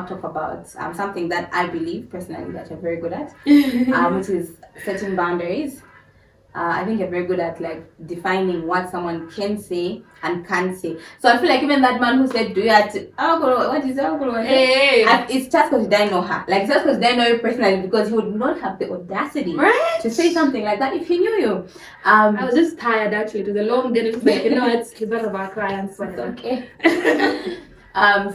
now talk about something that I believe personally that you're very good at, which is setting boundaries. I think you're very good at like defining what someone can say and can't say. So I feel like even that man who said, "Do you have to?" Oh, what is that? It's just because you don't know her. Like just because you don't know you personally, because he would not have the audacity to say something like that if he knew you. I was just tired actually. It was a long day. Like, he's one of our clients. It's okay.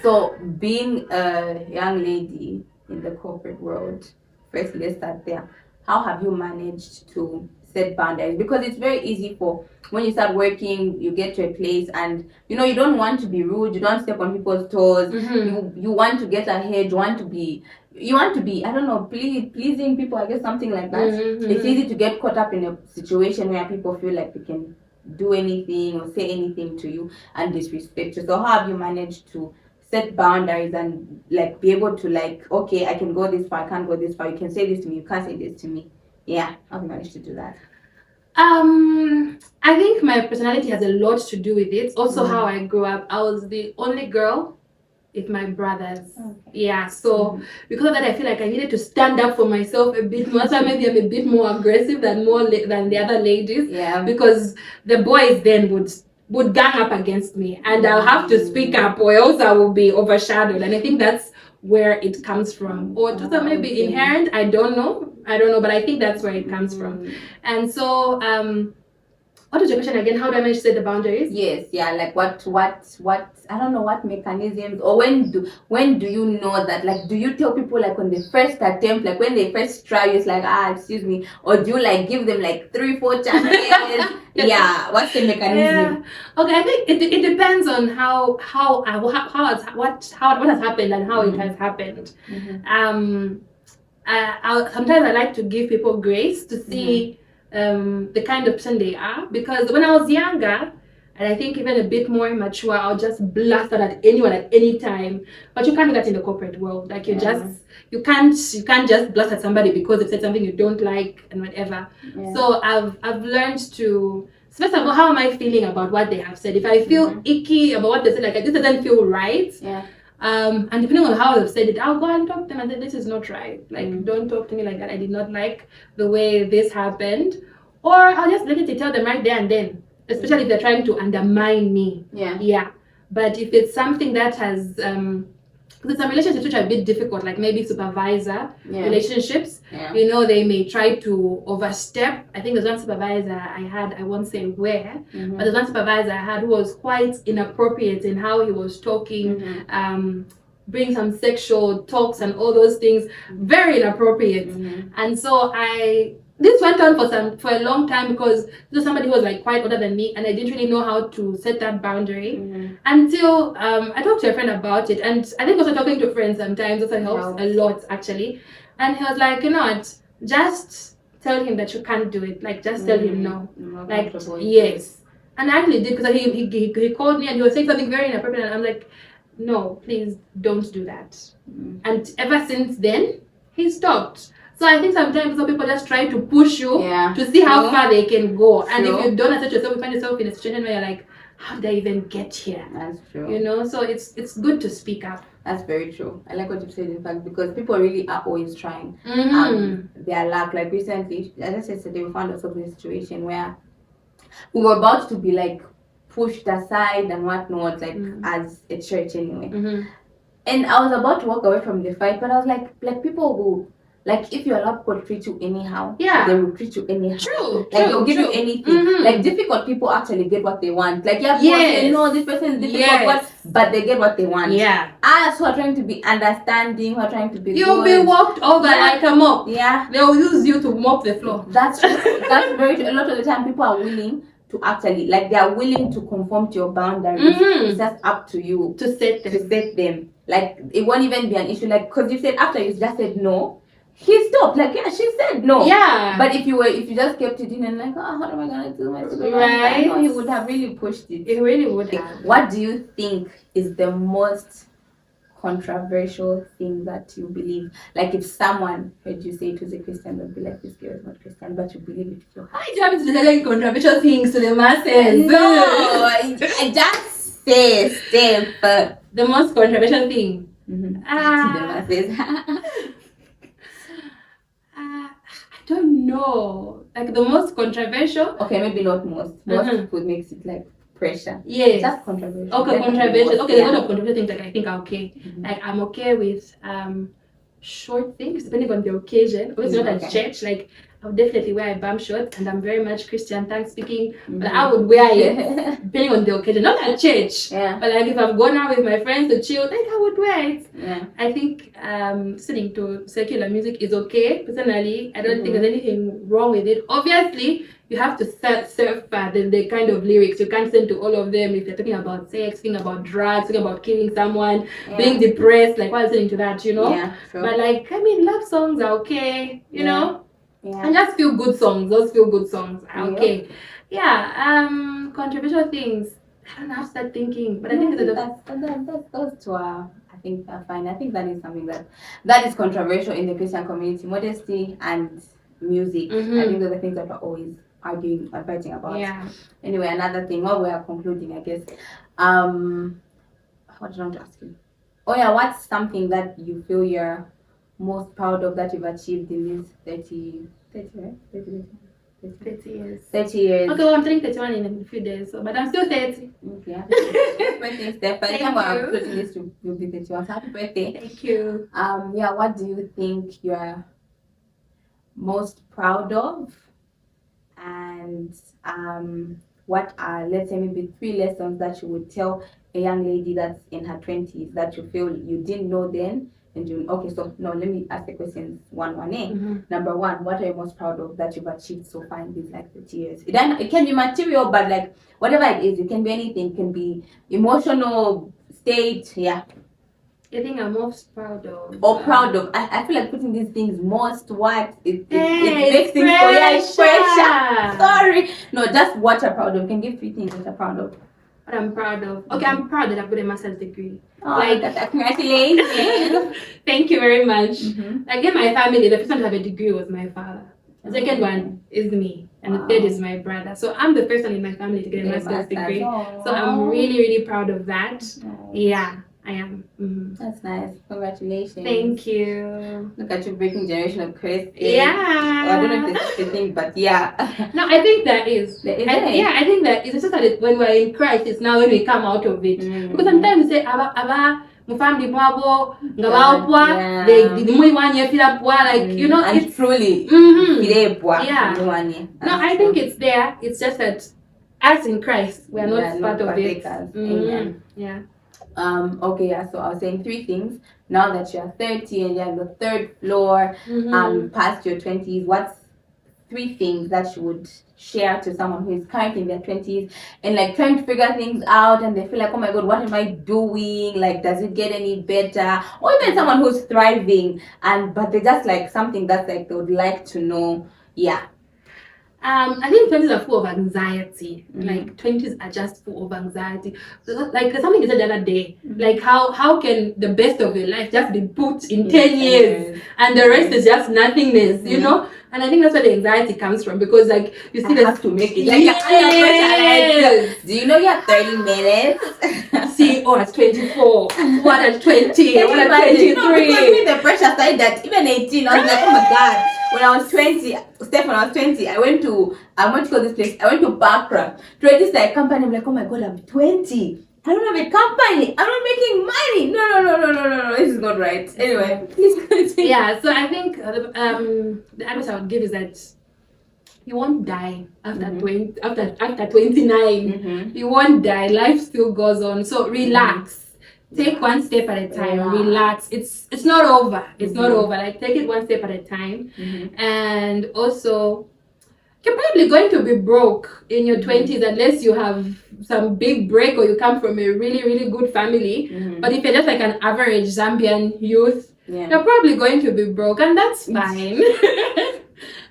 So being a young lady in the corporate world, first let's start there. How have you managed to set boundaries? Because it's very easy for when you start working, you get to a place and you don't want to be rude, you don't step on people's toes, you want to get ahead, you want to be I don't know, pleasing people, I guess, something like that. It's easy to get caught up in a situation where people feel like they can do anything or say anything to you and disrespect you. So how have you managed to set boundaries and like be able to like, okay, I can go this far, I can't go this far, you can say this to me, you can't say this to me? Yeah, how have you managed to do that? I think my personality has a lot to do with it. Also how I grew up. I was the only girl with my brothers. Okay. Yeah, so because of that, I feel like I needed to stand up for myself a bit more. So maybe I'm a bit more aggressive than the other ladies. Yeah. Because the boys then would gang up against me, and I'll have to speak up, or else I will be overshadowed. And I think that's where it comes from, or just maybe inherent. I don't know, but I think that's where it comes from. And so, what was your question again? How do I manage to set the boundaries? Yes, yeah, like what I don't know, what mechanisms, or when do you know that, like, do you tell people like on the first attempt, like when they first try, it's like, excuse me, or do you like give them like 3-4 chances? Yeah, what's the mechanism? Yeah. Okay, I think it depends on what has happened and how it has happened. Sometimes I like to give people grace to see the kind of person they are, because when I was younger, and I think even a bit more immature, I'll just blast out at anyone at any time. But you can't do that in the corporate world. Like you can't just blast at somebody because they said something you don't like and whatever. Yeah. So I've learned to, first of all, how am I feeling about what they have said? If I feel icky about what they said, like this doesn't feel right. Yeah. And depending on how they've said it, I'll go and talk to them and say, this is not right. Like, don't talk to me like that. I did not like the way this happened. Or I'll just let it tell them right there and then, especially if they're trying to undermine me. Yeah. But if it's something that has, because some relationships which are a bit difficult, like maybe supervisor relationships, they may try to overstep. I think there's one supervisor I had, I won't say where, but there's one supervisor I had who was quite inappropriate in how he was talking, bring some sexual talks and all those things, very inappropriate. And so this went on for a long time, because this was somebody who was like quite older than me, and I didn't really know how to set that boundary until I talked to a friend about it. And I think also talking to friends sometimes also helps a lot, actually. And he was like, just tell him that you can't do it. Like, just tell him no. Like, yes. And I actually did, because he called me and he was saying something very inappropriate, and I'm like, no, please don't do that. And ever since then, he stopped. So I think sometimes some people just try to push you to see how far they can go. And if you don't accept yourself, you find yourself in a situation where you're like, how did I even get here? That's true. So it's good to speak up. That's very true. I like what you said, in fact, because people really are always trying their luck. Like recently, as I said today, we found ourselves in a situation where we were about to be like pushed aside and whatnot, like as a church anyway. And I was about to walk away from the fight, but I was like people who, like, if you allow people to treat you anyhow, they will treat you anyhow. True. They'll give you anything. Like, difficult people actually get what they want. Like, people say, no, this person is difficult, but they get what they want. Yeah. Us who are trying to be understanding, who are trying to be You'll be walked over like a mop. Yeah. They'll use you to mop the floor. That's true. That's very true. A lot of the time, people are willing to actually, like, they are willing to conform to your boundaries. It's just up to you to set them. Like, it won't even be an issue. Like, because you said, after you just said no, he stopped. Like, she said no. Yeah. But if you just kept it in and like, what am I gonna do? Right. I know he would have really pushed it. It really would have. What do you think is the most controversial thing that you believe? Like, if someone heard you say it was a Christian, they'd be like, this girl is not Christian, but you believe it with your heart. Why do you have to say controversial things to the masses? No, I just say step. The most controversial thing. to the masses? I don't know. Like the most controversial. Okay, maybe not most. Most would makes it like pressure. Yes. Just controversial. Okay, controversial. Okay, there's a lot of controversial things that I think are okay. Like I'm okay with short things depending on the occasion. Obviously not at church. Like I would definitely wear a bum short, and I'm very much Christian, thanks speaking. But I would wear it depending on the occasion, not at church. Yeah. But like if I'm going out with my friends to chill, like I would wear it. Yeah. I think listening to secular music is okay. Personally, I don't think there's anything wrong with it. Obviously, you have to surf the kind of lyrics. You can't listen to all of them if you're talking about sex, talking about drugs, talking about killing someone, being depressed. Like, why listening to that, you know? Yeah, sure. But like, I mean, love songs are okay, you know? Yeah. And just feel good songs. Those feel good songs are okay. Yeah. Controversial things. I don't know. I have to start thinking, but I think those two are, I think, are fine. I think that is something that is controversial in the Christian community: modesty and music. I think those are things that we're always arguing and fighting about. Yeah. Anyway, another thing while we are concluding, I guess. What did I want to ask you? Oh yeah, what's something that you feel you're most proud of that you've achieved in these 30 years. 30 years. Okay, well, I'm turning 31 in a few days, so but I'm still 30. Yeah. Birthday step. By the time we're putting this, you'll be 31. So happy birthday. Thank you. Yeah, what do you think you're most proud of? And what are, let's say, maybe 3 lessons that you would tell a young lady that's in her 20s that you feel you didn't know then? And you, okay, so no, let me ask the questions one. Number 1, what are you most proud of that you've achieved so far in these like 30 years? It can be material, but like whatever it is, it can be anything. It can be emotional state. Yeah. I think I'm most proud of. Or proud of. I feel like putting these things most what it Hey, makes things for it's pressure. Sorry. No, just what you're proud of. You can give 3 things that you're proud of. What I'm proud of. Okay, I'm proud that I've got a master's degree. Oh, like congratulations. Thank you very much. Like in my family, the first one to have a degree was my father. The second one is me. And the third is my brother. So I'm the first one in my family to get a master's degree. So I'm really, really proud of that. Yeah, I am. That's nice. Congratulations. Thank you. Look at you breaking generation of Christ. Yeah. I don't know if this is the thing, but yeah. No, I think there is. I think that it's just that when we're in Christ, it's now when we come out of it. Because sometimes we say, Aba, my family, mwabo, ngabapwa, they did more 1 year, like, you know, and it's truly. Yeah. No, I think it's there. It's just that as in Christ, we are not part of it. Yeah. Okay, yeah, so I was saying 3 things. Now that you're 30 and you're on the 3rd floor, past your 20s, what's 3 things that you would share to someone who is currently in their 20s and like trying to figure things out, and they feel like, oh my god, what am I doing? Like, does it get any better? Or even someone who's thriving but they just like something that's like they would like to know. Yeah. I think 20s are full of anxiety. Like 20s are just full of anxiety. Like something you said the other day. Like how can the best of your life just be put in 10 years and the rest is just nothingness, you know? And I think that's where the anxiety comes from, because like you see, have to make it. Like, do you know you have 30 minutes? See, at 24, what at 20, what at 23. No, because me the pressure started at even 18. I was like, oh my god. When I was 20, Steph, when I was 20, I went to this place. I went to Bakra to register a company. I'm like, oh my god, I'm 20. I don't have a company. I'm not making money. No. This is not right. Anyway, please continue. Yeah, so I think the advice I would give is that you won't die after 29. You won't die. Life still goes on. So relax. Take 1 step at a time. Relax. It's not over. It's not over. Like, take it 1 step at a time. And also, you're probably going to be broke in your 20s unless you have some big break or you come from a really, really good family. But if you're just like an average Zambian youth, you're probably going to be broke, and that's fine.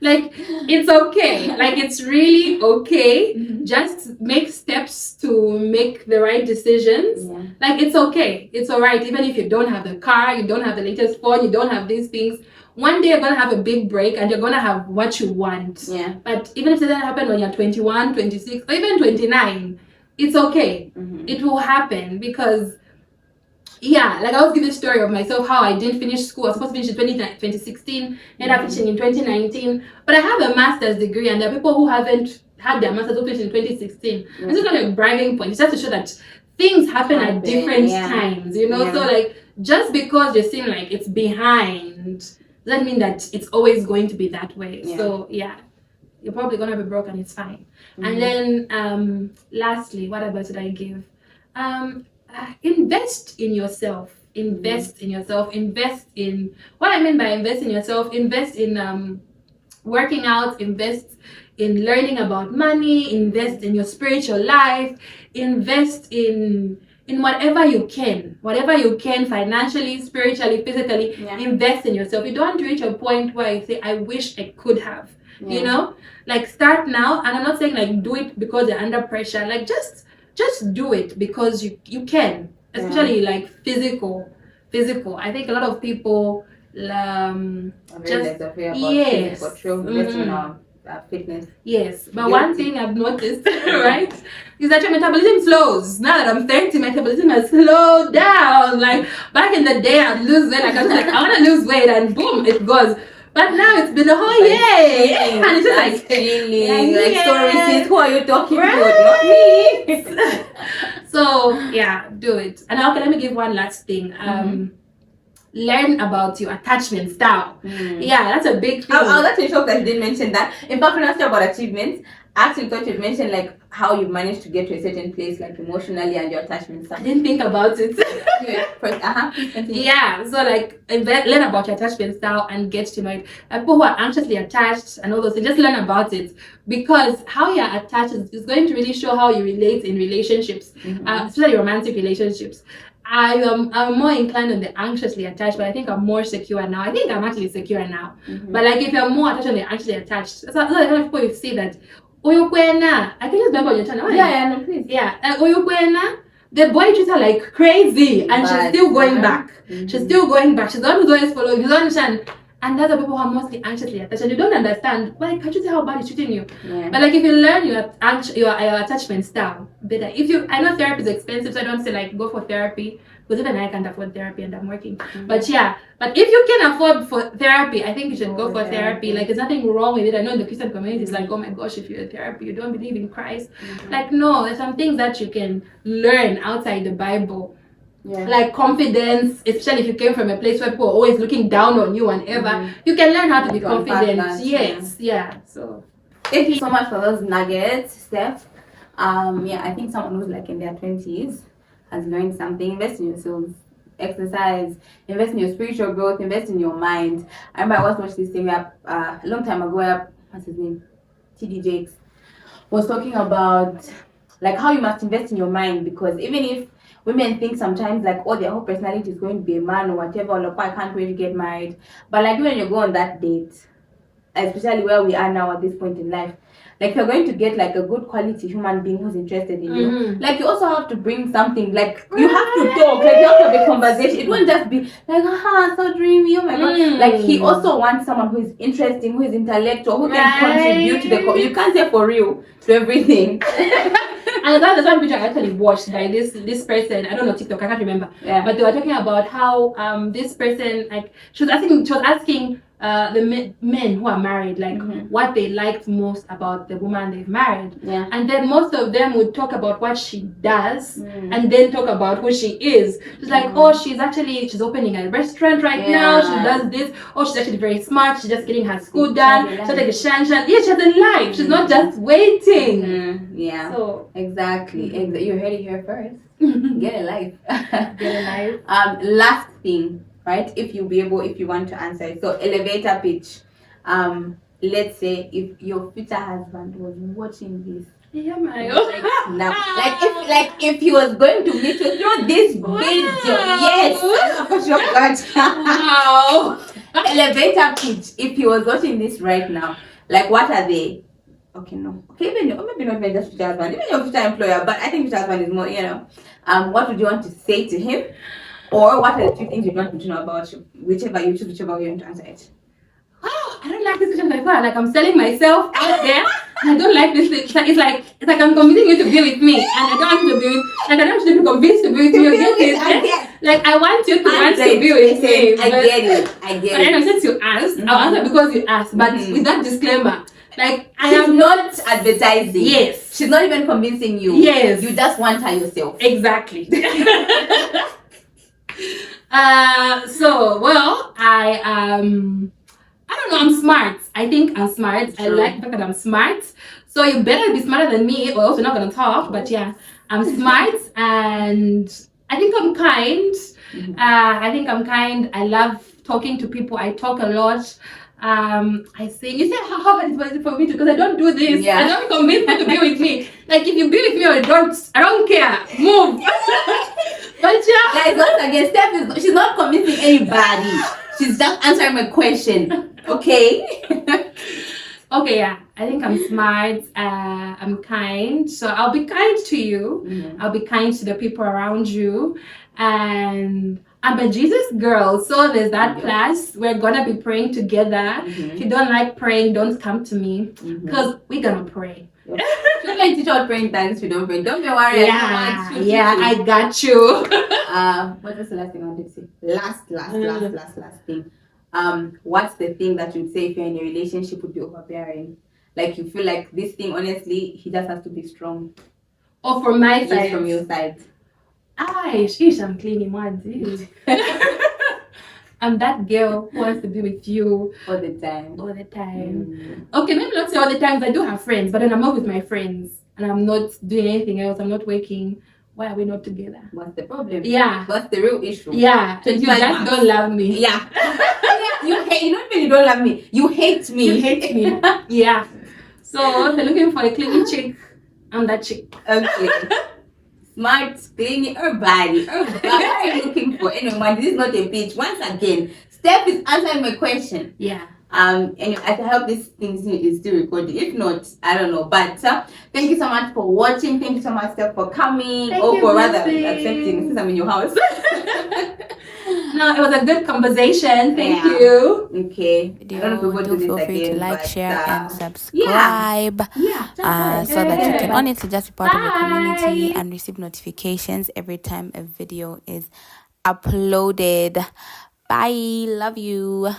Like, it's okay. Like, it's really okay. Just make steps to make the right decisions. Like, it's okay. It's all right. Even if you don't have the car, you don't have the latest phone, you don't have these things, one day you're going to have a big break and you're going to have what you want. But even if it doesn't happen when you're 21, 26, or even 29, it's okay. It will happen, because yeah, like I always give the story of myself how I didn't finish school. I was supposed to finish in 2016, and I finished in 2019. But I have a master's degree, and there are people who haven't had their master's who finished in 2016. It's just not a bragging point. It's just to show that things happen at different times, you know. So like just because you seem like it's behind doesn't mean that it's always going to be that way. So yeah, you're probably gonna be broke and it's fine. And then lastly, what advice would I give? Invest in yourself. Invest in yourself. Invest in what I mean by invest in yourself. Invest in working out. Invest in learning about money. Invest in your spiritual life. Invest in whatever you can financially, spiritually, physically. Invest in yourself. You don't want to reach a point where you say, I wish I could have. You know, like start now. And I'm not saying like do it because you're under pressure. Like just do it because you can, especially like physical. I think a lot of people just fitness. Yes, but one thing I've noticed, right, is that your metabolism slows. Now that I'm 30, metabolism has slowed down. Like back in the day, I'd lose weight. Like I was like, I want to lose weight, and boom, it goes. But now it's been a whole year, and it's just like feeling like stories. Who are you talking to? Not me. So yeah, do it. And okay, let me give one last thing. Learn about your attachment style. Yeah, that's a big thing. I was actually shocked that you didn't mention that. In fact, when I asked you about achievements, I actually thought you'd mention like how you managed to get to a certain place, like emotionally, and your attachment style. I didn't think about it. Yeah, so like learn about your attachment style and get to know it. Like people who are anxiously attached and all those things, just learn about it, because how you're attached is going to really show how you relate in relationships, especially romantic relationships. I'm more inclined on the anxiously attached, but I think I'm more secure now. I think I'm actually secure now. But like if you're more attached on the anxiously attached, that's the kind of people you see that Oyukwena. I can just remember your channel. No, please. Yeah, Oyukwena. The boy treats her like crazy, and she's still going back. She's still going back. She's the one who's always following. You don't understand. And that's the people who are mostly anxiously attached, and you don't understand. Why can't you see how bad he's treating you? But like if you learn your attachment style better. I know therapy is expensive, so I don't say like go for therapy, because even I can't afford therapy and I'm working. But yeah, but if you can afford for therapy, I think you should go for therapy. Like there's nothing wrong with it. I know in the Christian community it's like, oh my gosh, if you're a therapy, you don't believe in Christ. Like no, there's some things that you can learn outside the Bible. Like confidence, especially if you came from a place where people are always looking down on you and ever, you can learn how to be confident. So thank you so much for those nuggets, Steph. I think someone who's like in their 20s has learned something. Invest in yourselves, exercise, invest in your spiritual growth, invest in your mind. I remember I was watching this thing a long time ago. What's his name? TD Jakes was talking about like how you must invest in your mind, because even if women think sometimes like, oh, their whole personality is going to be a man or whatever, or like, I can't wait to get married. But like when you go on that date, especially where we are now at this point in life, like you're going to get like a good quality human being who's interested in you. Like you also have to bring something, like you have to talk, like you have to have a conversation. It won't just be like, so dreamy, oh my god. Like he also wants someone who is interesting, who is intellectual, who can contribute to the you can't say for real to everything. And that's one picture I actually watched by this person. I don't know TikTok, I can't remember. But they were talking about how this person, like she was asking the men who are married, like what they liked most about the woman they've married. And then most of them would talk about what she does and then talk about who she is. She's like, oh, she's opening a restaurant right now, she does this, oh, she's actually very smart, she's just getting her school done, she's like a shan. Yeah, she has a life, she's not just waiting. So exactly. You heard it here first. Get a life. Get a life. Last thing, right? If you want to answer it. So elevator pitch. Let's say if your future husband was watching this. Yeah, my God. Like if he was going to meet you through this video. Yes. Wow. Elevator pitch. If he was watching this right now, like what are they? Okay, no. Okay, maybe not even just future husband, even your future employer, but I think future husband is more, what would you want to say to him? Or what are the 2 things you want him to know about you? Whichever you choose, whichever way you want to answer it. Wow, I don't like this question before. Like I'm selling myself out there. I don't like this thing. It's like I'm convincing you to be with me, and I don't want you to be with. Like I don't want you to be convinced to be with me. You get it? I Like I want you to want to get be with me. I get it. I But get I know it. since you asked, I'll answer because you asked. But with that disclaimer, like I She's am not advertising. Yes. She's not even convincing you. Yes. You just want her yourself. Exactly. So well, I don't know, I'm smart. I think I'm smart. True. I like the fact that I'm smart. So you better be smarter than me, or else we're not gonna talk. But yeah, I'm smart and I think I'm kind. I think I'm kind. I love talking to people. I talk a lot. I sing. You say how hard is it for me to? Because I don't do this. Yeah. I don't convince you to be with me. Like if you be with me or don't, I don't care. Move. But yeah. Guys, once again, Steph she's not convincing anybody. She's just answering my question. Okay? Okay, yeah. I think I'm smart. I'm kind. So I'll be kind to you. I'll be kind to the people around you. And I'm a Jesus girl. So there's that class. We're gonna be praying together. If you don't like praying, don't come to me. Because we're gonna pray. She's going to teach out praying thanks if you don't pray. Don't be worried. I got you. What was the last thing I wanted to say? Last thing. What's the thing that you'd say if you're in a relationship would be overbearing? Like you feel like this thing, honestly, he just has to be strong. Or from my side. From your side. Sheesh, I'm cleaning my dude. I'm that girl who wants to be with you all the time. Okay, maybe not say all the time. I do have friends, but then I'm not with my friends and I'm not doing anything else. I'm not working. Why are we not together? What's the problem? Yeah. What's the real issue? Yeah. You just don't love me. Yeah. You hate. Not even you don't love me. You hate me. You hate me. Yeah. So if you're looking for a clean chick, I'm that chick. Okay. Smart, clean her body. What are you looking for? Anyway, this is not a pitch. Once again, Steph is answering my question. Yeah. Anyway, I hope this thing is still recording. If not, I don't know. But thank you so much for watching. Thank you so much, Steph, for coming. Rather accepting since I'm in your house. No, it was a good conversation. Thank you. Okay. Do feel free to like, share, and subscribe. So that you can honestly just be part of the community and receive notifications every time a video is uploaded. Bye. Love you.